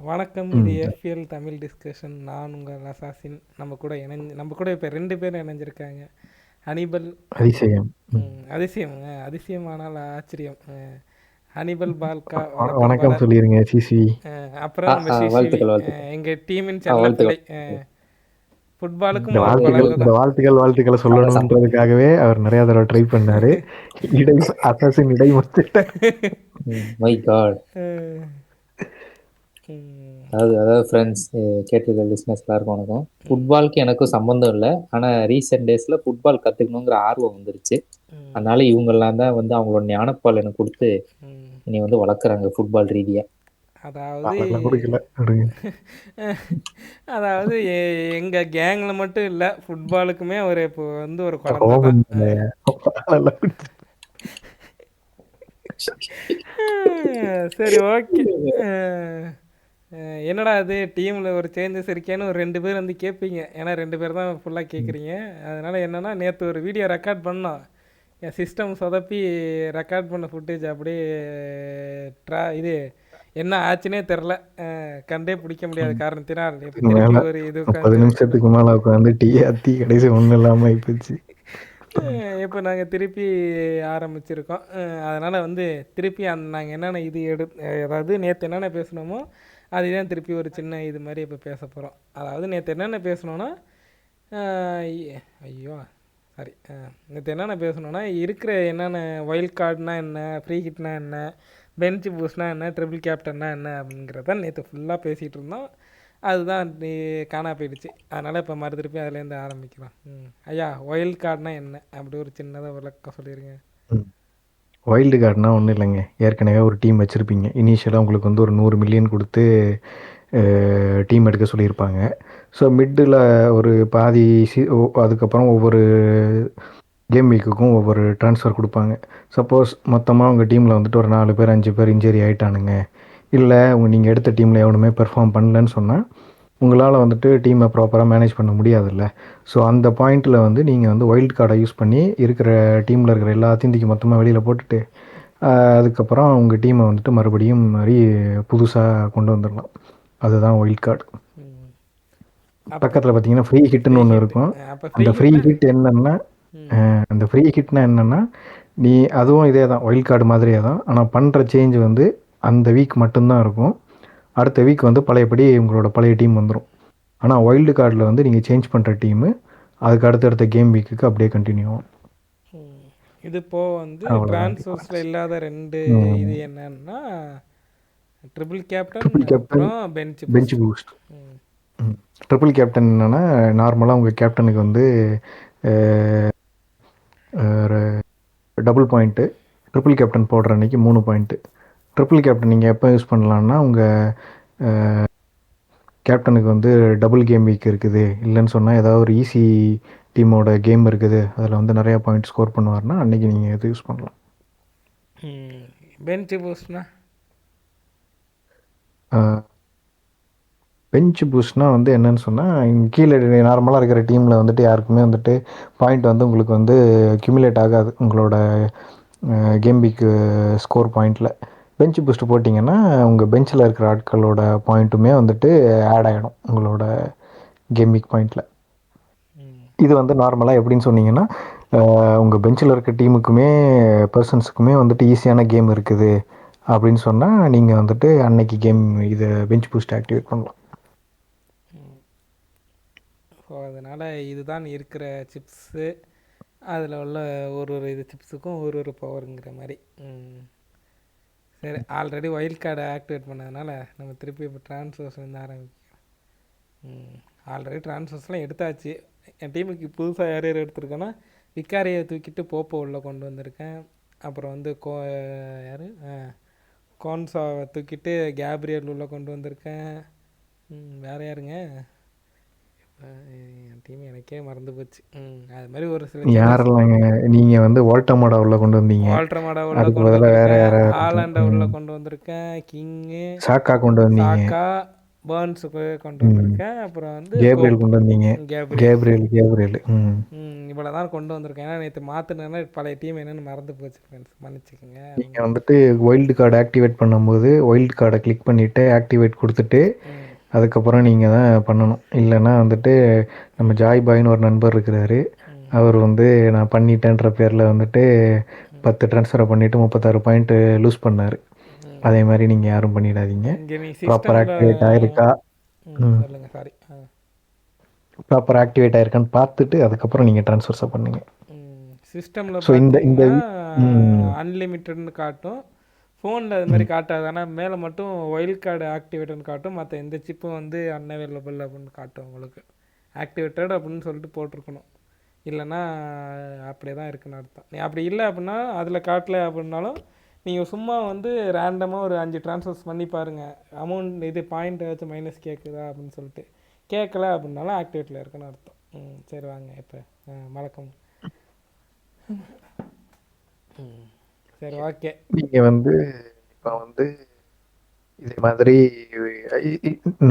வணக்கம். இது ம். FL Tamil discussion. நான் உங்கள் அசாசின். நம்ம கூட இப்போ 2 பேர் இணைஞ்சிருக்காங்க. ஹனிபல். அதிசயம். ம். அதிசயம்ங்க. அதிசயமானால் ஆச்சரியம். ஹனிபல் பால்கா வழக்கம் போல. வணக்கம் சொல்லிருங்க சிசி. அப்புறம் நம்ம சிசிவி, வாழ்த்துக்கள் வாழ்த்துக்கள். எங்கள் டீமின் செல்லப்பிள்ளை. வாழ்த்துக்கள். ஃபுட்பாலுக்கும் இந்த ஒரு வாழ்த்துக்கள் குழந்தை இந்த தான். வாழ்த்துக்களை சொல்லணுன்றதுக்காகவே அவர் நிறைய தடவை ட்ரை பண்ணாரு. அசாசின் இடை முடிச்சுட்டார். My God. அஹ், உம், அதாவது ஃப்ரெண்ட்ஸ், கேட்டிருக்க லிஸ்னஸ் எல்லாருக்கும் வணக்கம். ஃபுட்பாலுக்கு எனக்கும் சம்மந்தம் இல்லை, ஆனால் ரீசெண்ட் டேஸில் ஃபுட்பால் கற்றுக்கணுங்கிற ஆர்வம் வந்துருச்சு. உம், அதனால இவங்கெல்லாம் தான் வந்து அவங்களோட ஞானப்பால் எனக்கு கொடுத்து உம். இனி வந்து வளர்க்குறாங்க ஃபுட்பால் ரீதியாக. அதாவது அதெல்லாம் கொடுக்கல விடுங்க. அதாவது எங்கள் கேங்கில் மட்டும் இல்லை, ஃபுட்பாலுக்குமே ஒரு இப்போ வந்து ஒரு குழந்தை தான். ரோபன் அதெல்லாம் குடுக்கல. சரி, ஓகே. என்னடா அது டீமில் ஒரு சேஞ்சஸ் இருக்கேன்னு ஒரு 2 பேர் வந்து கேட்பீங்க. ஏன்னா 2 பேர் தான் ஃபுல்லாக கேட்குறீங்க. அதனால் என்னென்னா, நேற்று ஒரு வீடியோ ரெக்கார்ட் பண்ணோம். என் சிஸ்டம் சொதப்பி ரெக்கார்ட் பண்ண ஃபுட்டேஜ் அப்படியே இது என்ன ஆச்சுன்னே தெரில. கண்டே பிடிக்க முடியாத காரணத்தினால் இப்போ இதுக்கு திருப்பி மேல ஒரு இது 30 உட்காந்து நிமிஷத்துக்கு மேல உட்காந்து டீ ஆத்தி கடைசி ஒன்றும் இல்லாம ஆயிப்போச்சு. இப்போ நாங்கள் திருப்பி ஆரம்பிச்சிருக்கோம். அதனால் வந்து திருப்பி நாங்கள் என்னென்ன இது அதாவது நேற்று என்னென்ன பேசணுமோ அதுதான் திருப்பி ஒரு சின்ன இது மாதிரி இப்போ பேச போகிறோம். அதாவது நேற்று என்னென்ன பேசணுன்னா, ஐயோ சாரி, நேற்று என்னென்ன பேசணுன்னா, இருக்கிற என்னென்ன வைல்ட் கார்டுனா என்ன, ஃப்ரீ ஹிட்னா என்ன, பெஞ்ச் பூஸ்ட்னா என்ன, ட்ரிபிள் கேப்டன்னா என்ன அப்படிங்கிறத நேற்று ஃபுல்லாக பேசிகிட்டு இருந்தோம். அதுதான் காணா போயிடுச்சு. அதனால் இப்போ மறுதிருப்பி அதுலேருந்து ஆரம்பிக்கலாம். ஐயா, ஒயில்ட் கார்டுனா என்ன அப்படி ஒரு சின்னதாக விளக்கம் சொல்லிடுங்க. வைல்டு கார்டுனா ஒன்றும் இல்லைங்க. ஏற்கனவே ஒரு டீம் வச்சுருப்பீங்க. இனிஷியலாக உங்களுக்கு வந்து ஒரு 100 மில்லியன் கொடுத்து டீம் எடுக்க சொல்லியிருப்பாங்க. ஸோ மிட்டில் ஒரு பாதி அதுக்கப்புறம் ஒவ்வொரு கேம் வீக்குக்கும் ஒவ்வொரு ட்ரான்ஸ்ஃபர் கொடுப்பாங்க. சப்போஸ் மொத்தமாக உங்கள் டீமில் வந்துட்டு ஒரு 4 பேர் 5 பேர் இன்ஜரி ஆகிட்டானுங்க, இல்லை நீங்கள் எடுத்த டீமில் எவனுமே பெர்ஃபார்ம் பண்ணலன்னு சொன்னால் உங்களால் வந்துட்டு டீமை ப்ராப்பராக மேனேஜ் பண்ண முடியாதுல்ல. ஸோ அந்த பாயிண்டில் வந்து நீங்கள் வந்து வைல்ட் கார்டை யூஸ் பண்ணி இருக்கிற டீமில் இருக்கிற எல்லாத்தையும் தூக்கி மொத்தமாக வெளியில் போட்டுட்டு அதுக்கப்புறம் உங்கள் டீமை வந்துட்டு மறுபடியும் மாதிரி புதுசாக கொண்டு வந்துடலாம். அதுதான் வைல்ட் கார்டு. பக்கத்தில் பார்த்தீங்கன்னா ஃப்ரீ ஹிட்னு ஒன்று இருக்கும். அந்த ஃப்ரீ ஹிட் என்னன்னா, அந்த ஃப்ரீ ஹிட்னா என்னென்னா, நீ அதுவும் இதே தான், வைல்ட் கார்டு மாதிரியே தான். ஆனால் பண்ணுற சேஞ்ச் வந்து அந்த வீக் மட்டும்தான் இருக்கும். அடுத்த வீக் வந்து பழையபடி உங்களோட பழைய டீம் வந்துடும். ஆனால் வைல்டு கார்டில் வந்து நீங்கள் சேஞ்ச் பண்ணுற டீமு அதுக்கு அடுத்தடுத்த கேம் வீக்குக்கு அப்படியே கண்டினியூ ஆகும். இது இப்போ வந்து ட்ரான்ஸ்ஃபர்ஸில் இல்லாத 2 இது என்னன்னா, ட்ரிபிள் கேப்டன் அப்புறம் பெஞ்ச் பூஸ்ட். ட்ரிபிள் கேப்டன் என்னென்னா, நார்மலாக உங்கள் கேப்டனுக்கு வந்து டபுள் பாயிண்ட்டு, ட்ரிபிள் கேப்டன் போடுற அன்றைக்கி 3 பாயிண்ட்டு. ட்ரிபிள் கேப்டன் நீங்கள் எப்போ யூஸ் பண்ணலான்னா, உங்கள் கேப்டனுக்கு வந்து டபுள் கேம் வீக் இருக்குது, இல்லைன்னு சொன்னால் ஏதாவது ஒரு ஈஸி டீமோட கேம் இருக்குது, அதில் வந்து நிறையா பாயிண்ட் ஸ்கோர் பண்ணுவார்னா அன்றைக்கி நீங்கள் எது யூஸ் பண்ணலாம். பெஞ்ச் பூஸ்ட்னா பெஞ்ச் பூஸ்ட்னால் வந்து என்னன்னு சொன்னால், கீழே நார்மலாக இருக்கிற டீமில் வந்துட்டு யாருக்குமே வந்துட்டு பாயிண்ட் வந்து உங்களுக்கு வந்து அக்யூமுலேட் ஆகாது உங்களோட கேம் வீக்கு ஸ்கோர் பாயிண்டில். பெஞ்ச் பூஸ்ட் போட்டிங்கன்னா உங்கள் பெஞ்சில் இருக்கிற ஆட்களோட பாயிண்ட்டுமே வந்துட்டு ஆட் ஆகிடும் உங்களோட கேம் வீக் பாயிண்டில். இது வந்து நார்மலாக எப்படின்னு சொன்னீங்கன்னா, உங்கள் பெஞ்சில் இருக்க டீமுக்குமே பர்சன்ஸுக்குமே வந்துட்டு ஈஸியான கேம் இருக்குது அப்படின்னு சொன்னால் நீங்கள் வந்துட்டு அன்னைக்கு கேம் இதை பெஞ்ச் பூஸ்ட் ஆக்டிவேட் பண்ணலாம். ஸோ அதனால் இதுதான் இருக்கிற சிப்ஸு. அதில் உள்ள ஒரு இது சிப்ஸுக்கும் ஒரு பவருங்கிற மாதிரி. சரி, ஆல்ரெடி வைல்ட் கார்டை ஆக்டிவேட் பண்ணதுனால நம்ம திருப்பி இப்போ ட்ரான்ஸ்ஃபர்ஸ்லேருந்து ஆரம்பிக்கிறோம். ஆல்ரெடி ட்ரான்ஸ்ஃபர்ஸ்லாம் எடுத்தாச்சு. என் டீமுக்கு புதுசாக யார் யார் எடுத்திருக்கேன்னா, விக்காரியை தூக்கிட்டு போப்போ உள்ளே கொண்டு வந்திருக்கேன். அப்புறம் வந்து யார் கோன்சாவை தூக்கிட்டு கேப்ரியல் உள்ளே கொண்டு வந்திருக்கேன். வேறு யாருங்க, என் டீம் எனக்கே மறந்து போச்சு. அது மாதிரி ஒரு சில யாரெல்லாங்க நீங்கள் வந்து வால்டமாடா உள்ள கொண்டு வந்தீங்க, வால்டர்மாடா உள்ள அதுக்கு கொண்டு பதிலாக வேற வந்திருக்கேன், யாரை ஹாலண்டை உள்ள கொண்டு வந்திருக்கேன், கிங்கு சாக்கா கொண்டு வந்தீங்க. சாக்கா, பேர்ன்ஸுக்கு கொண்டு ம். வந்திருக்கேன். அப்புறம் வந்து கேப்ரியல் கோப், கொண்டு வந்தீங்க. கேப்ரியல். கேப்ரியல். ம். இவ்வளோ தான் கொண்டு வந்திருக்கேன். ஏன்னா நேற்று மாற்றினேன்னா பழைய டீம் என்னென்னு மறந்து போச்சு ஃப்ரெண்ட்ஸ், மன்னிச்சுக்கோங்க. நீங்க வந்துட்டு வைல்டு கார்டு ஆக்டிவேட் பண்ணும்போது, வைல்டு கார்ட கிளிக் பண்ணிட்டு, ஆக்டிவேட் குடுத்துட்டு, ம் அதுக்கப்புறம் நீங்க தான் பண்ணணும். இல்லன்னா வந்துட்டு நம்ம ஜாய் பாய்ன்னு ஒரு நண்பர் இருக்கிறாரு. ம் அவர் வந்து நான் பண்ணிட்டேன்ற பேர்ல வந்துட்டு 10 ட்ரான்ஸ்ஃபர பண்ணிட்டு 36 பாயிண்ட் லூஸ் பண்ணாரு. ம் அதே மாரி நீங்க யாரும் பண்ணிடாதீங்க. இங்கே நீ ப்ராப்பரா சிஸ்டமில் ஆக்டிவேட் ஆயிருக்கா? ம். சொல்லுங்கள், சாரி. ப்ராப்பரா ஆக்டிவேட் ஆயிருக்கான்னு பார்த்துட்டு, அதுக்கப்புறம் நீங்க ட்ரான்ஸ்ஃபர்ஸ பண்ணுங்க. சிஸ்டமில் ஸோ இந்த பார்த்தீங்கன்னா ம். அன்லிமிட்டட்னு காட்டும். ஃபோனில் அது மாதிரி காட்டாது. ஆனால் மேலே மட்டும் ஒயில்ட் கார்டு ஆக்டிவேட்டட்னு காட்டும். மற்ற எந்த சிப்பும் வந்து அன்அவைலபிள் அப்படின்னு காட்டும் உங்களுக்கு. ஆக்டிவேட்டட் அப்படின்னு சொல்லிட்டு போட்டிருக்கணும். இல்லைன்னா அப்படியே தான் இருக்குன்னு அர்த்தம். நீ அப்படி இல்லை அப்படின்னா, அதில் காட்டல அப்படின்னாலும் நீங்கள் சும்மா வந்து ரேண்டமாக ஒரு 5 ட்ரான்ஸ்ஃபர்ஸ் பண்ணி பாருங்கள். அமௌண்ட் இது பாயிண்ட் ஏதாச்சும் மைனஸ் கேட்குதா அப்படின்னு சொல்லிட்டு. கேட்கல அப்படின்னாலும் ஆக்டிவேட்டில் இருக்குன்னு அர்த்தம். சரி வாங்க இப்போ வணக்கம். சரி, ஓகே. நீங்க வந்து இப்ப வந்து இதே மாதிரி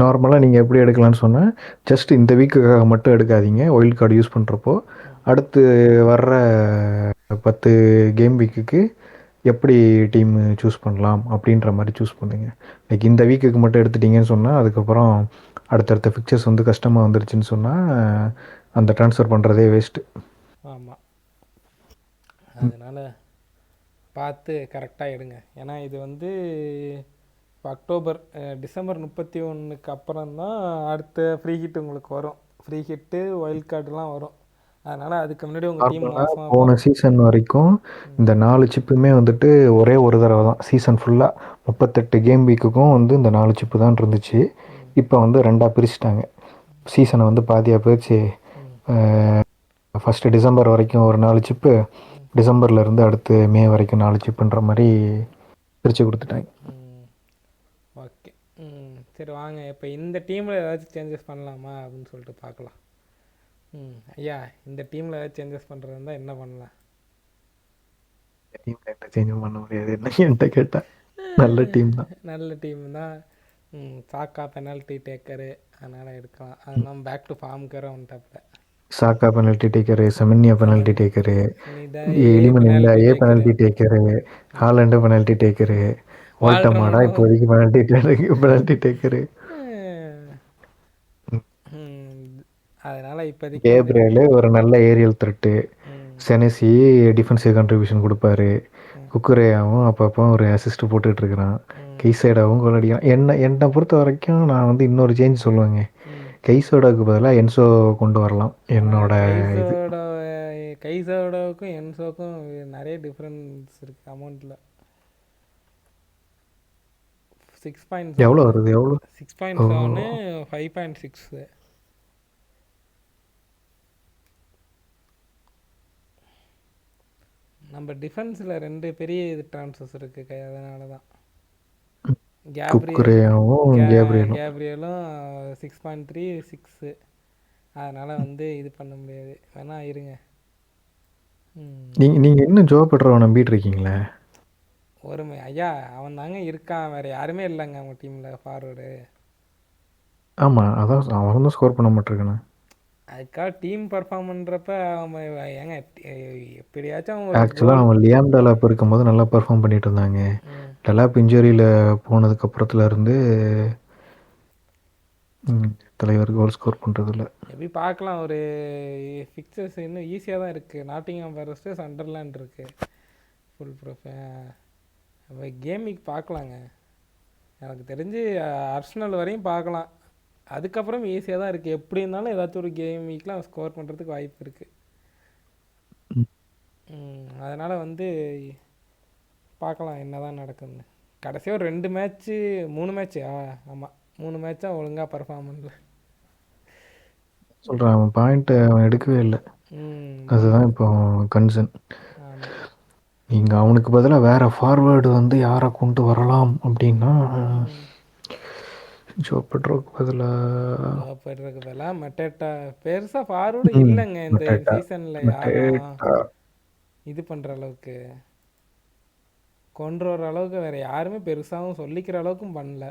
நார்மலா நீங்க எப்படி எடுக்கலாம்னு சொன்னா, ஜஸ்ட் இந்த வீக்குக்காக மட்டும் எடுக்காதீங்க. வைல்ட் கார்டு யூஸ் பண்றப்போ. அடுத்து வர்ற 10 கேம் வீக்குக்கு எப்படி டீம் சூஸ் பண்ணலாம் அப்படின்ற மாரி சூஸ் பண்ணுங்க. லைக் இந்த வீக்குக்கு மட்டும் எடுத்துட்டீங்கன்னு சொன்னா, அதுக்கப்புறம் அடுத்தடுத்த பிக்சர்ஸ் வந்து கஷ்டமா வந்துருச்சுன்னு சொன்னா, அந்த ட்ரான்ஸ்ஃபர் பண்றதே வேஸ்ட்டு. ஆமாம், அதனால் பார்த்து கரெக்டாக எடுங்க. ஏன்னா இது வந்து இப்போ டிசம்பர் 31க்கு அப்புறம் தான் அடுத்த ஃப்ரீ ஹிட் உங்களுக்கு வரும். ஃப்ரீ ஹிட்டு, ஒயில்ட் கார்டுலாம் வரும். அதனால் அதுக்கு முன்னாடி உங்கள் டீம் நார்மலா மோசமாக போன போகும். சீசன் வரைக்கும் இந்த 4 சிப்புமே வந்துட்டு ஒரே ஒரு தடவ தான். சீசன் ஃபுல்லா 38 கேம் வீக்குக்கும் வந்து இந்த 4 சிப்பு தான் இருந்துச்சு. இப்போ வந்து 2ஆ பிரிச்சுட்டாங்க. சீசனை வந்து பாதியா பிரிச்சு, ஃபர்ஸ்ட் டிசம்பர் வரைக்கும் ஒரு 4 சிப்பு, டிசம்பர்ல இருந்து அடுத்து மே வரைக்கும் 4 சிப்புன்ற மாரி பிரிச்சு குடுத்துட்டாங்க. ஓகே. சரி வாங்க, இப்போ இந்த டீமில் ஏதாச்சும் சேஞ்சஸ் பண்ணலாமா அப்படின்னு சொல்லிட்டு பார்க்கலாம். ஐயா, இந்த டீமில் ஏதாச்சும் சேஞ்சஸ் பண்ணுறது இருந்தால் என்ன பண்ணலாம்? டீம்ல என்ன சேஞ்சும் பண்ண முடியாது. என்ன என்கிட்ட கேட்டா நல்ல டீம் தான். நல்ல டீம் தான். சாக்கா பெனால்ட்டி டேக்கரு, அதனால் எடுக்கலாம். அதெல்லாம் பேக் டு ஃபார்முக்கு வந்துட்டாப்புல. சாக்கா பெனல்டி டேக்கரு, செமன்யா பெனல்டி டேக்கரு, இனிதா எலிமன் இந்த பெனால்ட்டி ஏ டேக்கரு, பெனல்டி டேக்கரு, ஹாலண்டு பெனல்டி டேக்கரு, ஓல்டமாடா வால்ட்ரமும். இப்போதைக்கு பெனல்டி டேக்கரு, அதனால் இப்போதைக்கு இந்த கேப்ரியலு ஒரு நல்ல ஏரியல் த்ரெட்டு, ம், செனசி டிஃபென்சிவ் கான்ட்ரிபியூஷன் கொடுப்பாரு, ம், குக்குரேயாவும் அப்பப்போ ஒரு அசிஸ்ட் போட்டுட்டு இருக்கிறான், ம், கெய்சைடாவும் கோல் அடிக்கிறான். என்னை பொறுத்த வரைக்கும் நான் வந்து இன்னொரு சேஞ்ச் சொல்லுவேங்க. ம். கெய்சோடாவுக்கு பதிலாக என்சோ கொண்டு வரலாம். ஆனால் என்னோட இது கைஸோடவுக்கும் என்சோக்கும் நிறைய டிஃப்ரென்ஸ் இருக்குது அமௌண்ட்டில். 6.7, எவ்வளோ வருது எவ்வளோ? 6.7, 5.6. நம்ம டிஃபென்ஸில் 2 பெரிய இது ட்ரான்ஸ்ஃபர்ஸ் இருக்குது. அதனால தான் குக்குரேயாவும் கேப்ரியலும். கேப்ரியலும் 6.3, 6. அதனால் வந்து இது பண்ண முடியாது. வேணா இருங்க. நீங்கள் இன்னும் ஜோ பெட்ரோவை நம்பிட்டு இருக்கீங்களே? ஐயா, அவன் தாங்க இருக்கான், வேறு யாருமே இல்லைங்க அவங்க டீமில் ஃபார்வேர்டு. ஆமாம், அதான் அவன் தான் ஸ்கோர் பண்ண மாட்டிருக்கானே. அதுக்காக டீம் பர்ஃபார்ம் பண்ணுறப்ப அவன் ஏங்க எப்படியாச்சும் ஒரு ஆக்சுவலாக கோல். அவன் லியாம் டெலாப் இருக்கும்போது நல்லா பெர்ஃபார்ம் பண்ணிட்டு இருந்தாங்க. டெலாப் இன்ஜுரியில் போனதுக்கு அப்புறத்துல இருந்து தலைவர் கோல் ஸ்கோர் பண்ணுறதில்ல. எப்படி பார்க்கலாம். ஒரு ஃபிக்சர்ஸ் இன்னும் ஈஸியாக தான் இருக்குது. நாட்டிங்ஹாம் ஃபாரஸ்ட்டு, சண்டர்லேண்ட் இருக்குது. Full proof. கேமிங் பார்க்கலாங்க. எனக்கு தெரிஞ்சு அர்சனல் வரையும் பார்க்கலாம். அதுக்கப்புறம் ஈஸியாக தான் இருக்குது. எப்படி இருந்தாலும் ஏதாச்சும் ஒரு கேம் வீக்லாம் ஸ்கோர் பண்ணுறதுக்கு வாய்ப்பு இருக்குது. அதனால் வந்து பார்க்கலாம் என்ன தான் நடக்குதுன்னு. கடைசியாக ஒரு 2 மேட்ச்சு 3 மேட்ச்சு ஆமாம் 3 மேட்சாக ஒழுங்காக பர்ஃபார்ம் பண்ணல. சொல்கிறான் அவன் பாயிண்ட்டை அவன் எடுக்கவே இல்லை. அதுதான் இப்போ கன்சர்ன். ஆமாம். நீங்கள் அவனுக்கு பதிலாக வேறு ஃபார்வேர்டு வந்து யாரை கொண்டு வரலாம் அப்படின்னா, ஜோ பெட்ரோக்கு பதிலாக மெட்டேட்டா பெருசாக ஃபார்வர்டு இல்லைங்க இந்த சீசனில். யாரும் இது பண்ணுற அளவுக்கு, கொண்டு வர அளவுக்கு வேறு யாருமே பெருசாகவும் சொல்லிக்கிற அளவுக்கும் பண்ணல.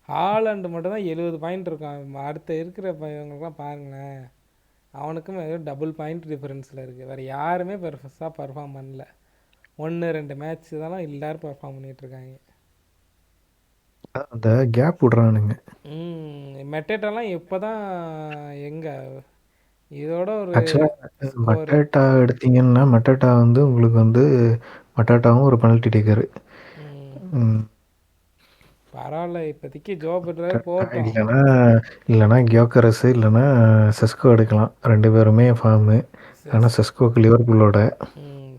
ஹாலண்டு மட்டும் தான் 70 பாயிண்ட் இருக்கான். அடுத்த இருக்கிற இவங்களுக்குலாம் பாருங்களேன், அவனுக்கும் ஏதோ டபுள் பாயிண்ட் டிஃபரன்ஸில் இருக்குது. வேறு யாருமே பெருசாக பர்ஃபார்ம் பண்ணல. 1-2 மேட்ச் தான் எல்லோரும் பர்ஃபார்ம் பண்ணிகிட்ருக்காங்க. அந்த கேப் விட்றானுங்க. மெட்டேட்டெல்லாம் இப்போ தான் எங்கே இதோட ஒரு ஆக்சுவலாக ஸ்கோரு. மட்டேட்டா எடுத்தீங்கன்னா, மட்டேட்டா வந்து உங்களுக்கு வந்து மட்டாட்டாவும் ஒரு பெனல்ட்டி டேக்கரு. பரவாயில்ல, இப்போதைக்கு ஜோ பட்லர் போட்டோம். இல்லைனா கியோக்கரஸ் இல்லைனா செஸ்கோ எடுக்கலாம். 2 பேருமே ஃபார்மு. ஆனால் செஸ்கோக்கு லிவர்பூலோட.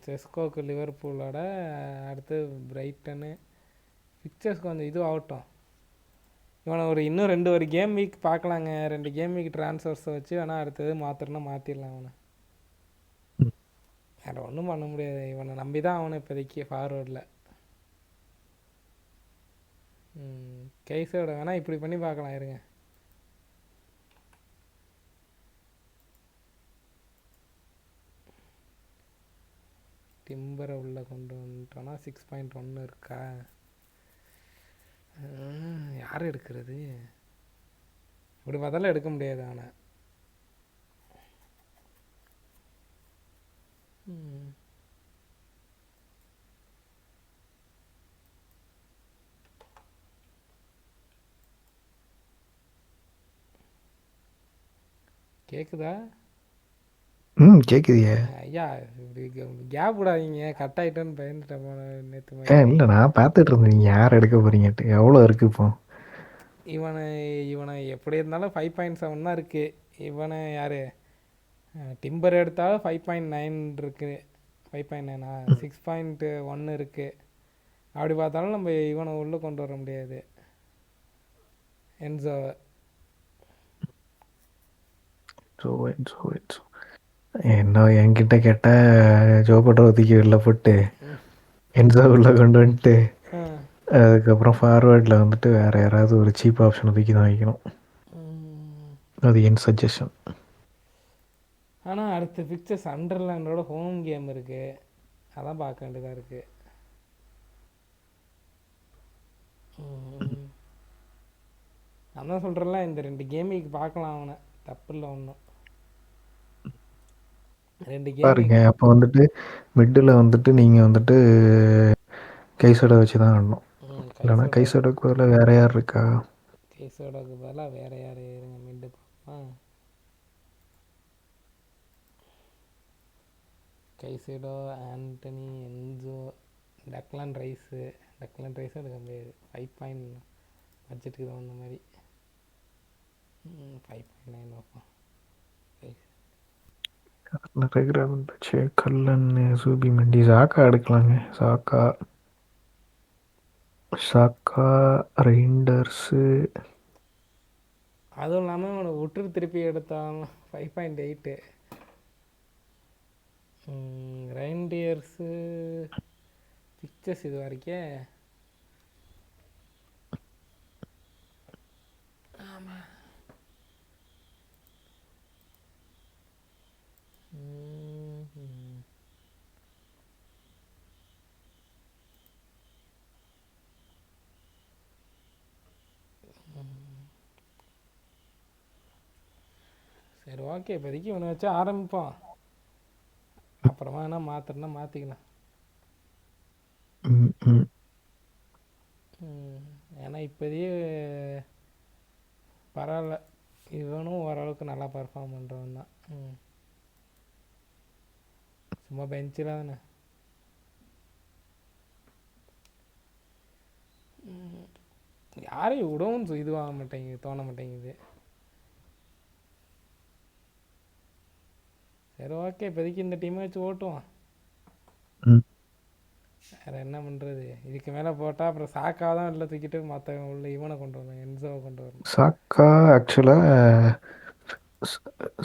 செஸ்கோக்கு லிவர்பூலோட அடுத்து பிரைட்டனு பிக்சர்ஸ் கொஞ்சம் இது ஆகட்டும். இவனை இன்னும் 2 கேம் வீக் பார்க்கலாங்க. 2 கேம் வீக் ட்ரான்ஸ்ஃபர்ஸை வச்சு வேணால் அடுத்தது மாற்றணும்னா மாற்றிடலாம். அவனை வேறு ஒன்றும் பண்ண முடியாது. இவனை நம்பி தான் அவனை இப்போதைக்கு ஃபார்வேர்டில். கைஸோட வேணால் இப்படி பண்ணி பார்க்கலாம். இருங்க, டிம்பரை உள்ளே கொண்டு வந்துட்டோன்னா 6.1 இருக்கா? யார் எடுக்கிறது? இப்படி பார்த்தாலும் எடுக்க முடியாது. அவனை கேட்குதா? கேட்குதியே ஐயா, இப்படி கேப் விடாதீங்க. கட் ஆகிட்டோன்னு பயந்துட்டேன் போன நேற்று மாதிரி. இல்லை, நான் பார்த்துட்டு இருந்தேன் நீங்கள் யார் எடுக்க போகிறீங்கட்டு. எவ்வளோ இருக்குது இப்போ? இவனை எப்படி இருந்தாலும் 5.7 தான் இருக்குது. இவனை யார் டிம்பர் எடுத்தாலும் 5.9 இருக்குது. 5.9 6.1 இருக்குது. அப்படி பார்த்தாலும் நம்ம இவனை உள்ளே கொண்டு வர முடியாது. என்சோவை என்ன என்கிட்ட கேட்டால் ஜோபட்டை ஒதுக்கி வெளில போட்டு என்சோ உள்ள கொண்டு வந்துட்டு அதுக்கப்புறம் ஃபார்வேர்டில் வந்துட்டு வேறு யாராவது ஒரு சீப் ஆப்ஷன் ஒதுக்கி தான் வைக்கணும். அது என் சஜஷன். ஆனால் அடுத்த பிக்சர் சண்டர்லாண்டோட ஹோம் கேம் இருக்குது. அதான் பார்க்க வேண்டியதாக இருக்குது. நான் தான் சொல்கிறேன்ல, இந்த 2 கேமிக்கு பார்க்கலாம். அவனை தப்பு இல்லை ஒன்றும். 2 கேம் பாருங்க. அப்போ வந்துட்டு மிட்டில் வந்துட்டு நீங்கள் வந்துட்டு கைசோட வச்சு தான் ஆடணும். இல்லைனா கைசோடக்கு பதிலாக வேறு யார் இருக்கா? கைசோடக்கு பதிலாக வேறு யார்? இருங்க, மிட்டு பார்ப்போம். கைசேடோ, ஆண்டனி, என்சோ, டக்லான் ரைஸு எடுக்க முடியாது. 5 பட்ஜெட்டுக்கு தகுந்த மாதிரி 5.9 வைப்போம். கல்லன், சூபி மெண்டி, சாக்கா எடுக்கலாங்க. சாக்கா ரெயிண்டர்ஸு. அதுவும் இல்லாமல் அவனை விட்டு திருப்பி எடுத்தாலும் 5.8. ரெயின்டியர்ஸு பிக்சர்ஸ் இது வரைக்கும் ஆமாம். சரி, ஓகே. இப்போதைக்கு இவனை வச்சு ஆரம்பிப்போம். அப்புறமா என்ன மாற்றணும்னா மாற்றிக்கலாம். ஏன்னா இப்போதையே பரவாயில்ல, இவனும் ஓரளவுக்கு நல்லா பர்ஃபார்ம் பண்ணுறவன் தான். சும்மா பெஞ்சில் தானே. யாரையும் விடவும் இதுவாக மாட்டேங்குது, தோண மாட்டேங்குது. சரி, ஓகே. இப்போதைக்கு இந்த டீமை வச்சு ஓட்டுவோம். வேறு என்ன பண்ணுறது? இதுக்கு மேலே போட்டால் அப்புறம் சாக்கா தான் வெளில தூக்கிட்டு மற்ற உள்ள இவனை கொண்டு வரணும், என்சோவை கொண்டு வரணும். சாக்கா ஆக்சுவலாக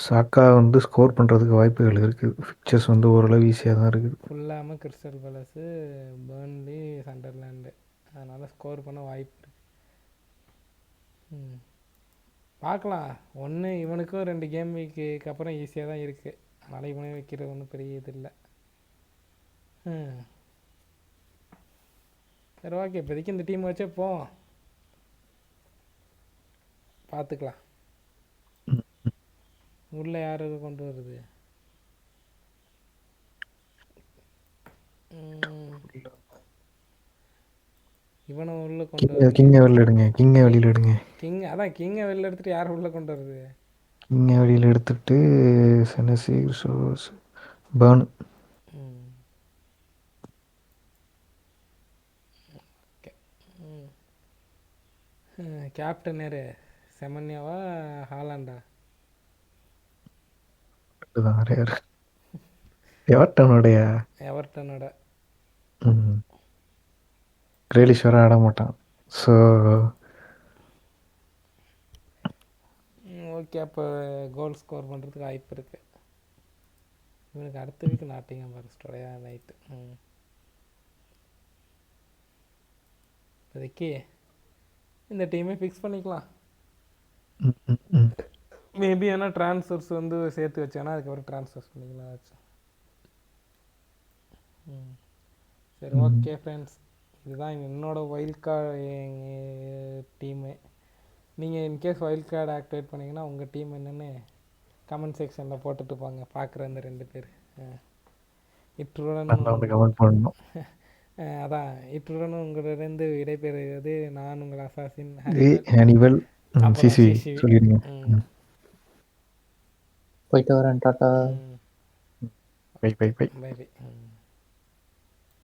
சாக்கா வந்து ஸ்கோர் பண்ணுறதுக்கு வாய்ப்புகள் இருக்குது. பிக்சர்ஸ் வந்து ஓரளவு ஈஸியாக தான் இருக்குது. ஃபுல்லாமல் கிறிஸ்டல் பேலஸு, பர்ன்லி, சண்டர்லாண்டு. அதனால் ஸ்கோர் பண்ண வாய்ப்பு இருக்குது. பார்க்கலாம். ஒன்று இவனுக்கும் 2 கேம் வீக்குக்கு அப்புறம் ஈஸியாக தான் இருக்குது. அதனால் இவனே வைக்கிறது ஒன்றும் பெரிய இது இல்லை. சரி, ஓகே. இப்போதைக்கு இந்த டீம் வச்சே போவோம். பார்த்துக்கலாம். ம். உள்ளே யார் கொண்டு வருது? ம், இவனை உள்ளே கொண்டு வரணும். கிங்கை வெளில எடுங்க, கிங்கை வெளியில் எடுங்க. அதான் கிங்கை வெளில எடுத்துட்டு யாரை உள்ளே கொண்டு வருது? கிங்கை வெளியில் எடுத்துட்டு செனசி சோஸ் பேர்ன். ம், ஓகே. கேப்டன் யாரு? செமன்யாவா ஹாலாண்டா? தான் யார் எவர்டனுடைய எவர்டனோட. கிரேலிஷ் வர ஆட மாட்டான். ஸோ ஓகே, அப்போ கோல் ஸ்கோர் பண்ணுறதுக்கு வாய்ப்பு இருக்குது. இவனுக்கு அடுத்த வீக் நாட்டிங்காம் ஃபாரஸ்டோடயா நைட்டு. இப்போதைக்கு இந்த டீமே ஃபிக்ஸ் பண்ணிக்கலாம். மேபி ஆனால் ட்ரான்ஸ்ஃபர்ஸ் வந்து சேர்த்து வச்சானா அதுக்கப்புறம் ட்ரான்ஸ்ஃபர்ஸ் பண்ணிக்கலாம் ஆச்சு. சரி, ஓகே ஃப்ரெண்ட்ஸ், இதுதான் என்னோடய வைல்ட் கார்டு டீமு. நீங்கள் இன்கேஸ் வைல்ட் கார்டு ஆக்டிவேட் பண்ணிங்கன்னா உங்கள் டீம் என்னென்னு கமெண்ட் செக்ஷனில் போட்டுட்டு போங்க, பார்க்குற அந்த 2 பேர். இத்துடன் வந்து கமெண்ட் பண்ணணும். அதான், இத்துடன் உங்களிடம் விடைபெறுகிறது நான் உங்கள் அசாசின் ஹானிவல் அப்புறம் சிசி சிசி. சொல்லிடுங்க. போயிட்டு வரேன், tata. Bye bye bye. Bye by.